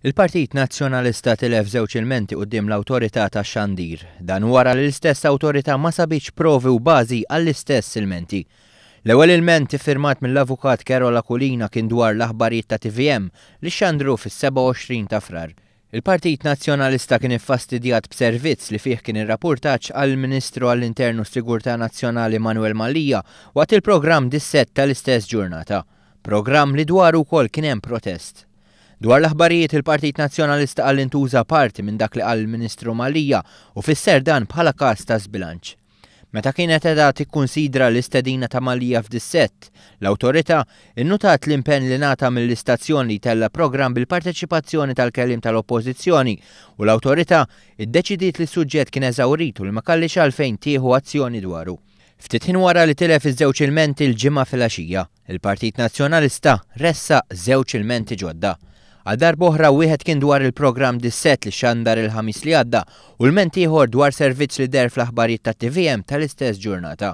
Il-Partit Nazzjonalista tilef żewġ ilmenti quddiem l-awtorità tax-Xandir. Dan wara li l-istess awtorità ma sabitx provi u bażi għall-istess ilmenti. L-ewwel ilment iffirmat mill-avukat Carola Kulina kien dwar l-aħbarijiet ta' TVM li xandru fis-27 ta' Frar. Il-Partit Nazzjonalista kien iffastidjat b'servizz li fih kien ir-rapportaġġ għall-Ministru għall-Internu Sigurtà Nazzjonali Manuel Mallia waqt il-programm dis-7 tal-istess ġurnata. Programm li dwaru wkoll kien hemm protest. Dwar l-aħbarijiet il-Partit Nazzjonalista qal intuża parti minn dak li qal Ministru Mallia u fisser dan bħala każ ta' żbilanċ. Meta kienet qiegħda tikkunsidra l-istedina ta' Mallia f'dis-sett, l-awtorità innutat l-impenn li ngħata mill-istazzjon li tella programm bil-parteċipazzjoni tal-kelliem tal-Oppożizzjoni u l-awtorità iddeċidiet li s-suġġett kien eżawrit u li ma kellix għalfejn tieħu azzjoni dwaru. Ftit ħin wara li tilef iż-żewġ ilmenti l-ġimgħa filgħaxija, il-Partit Nazzjonalista ressa żewġ ilmenti ġodda. Għal darba oħra wieħed kien dwar il-programm dis-7 li xandar il-ħamis li għadda u l-ment ieħor dwar servizz li der fl-aħbarijiet tat-TVM tal-istess ġurnata.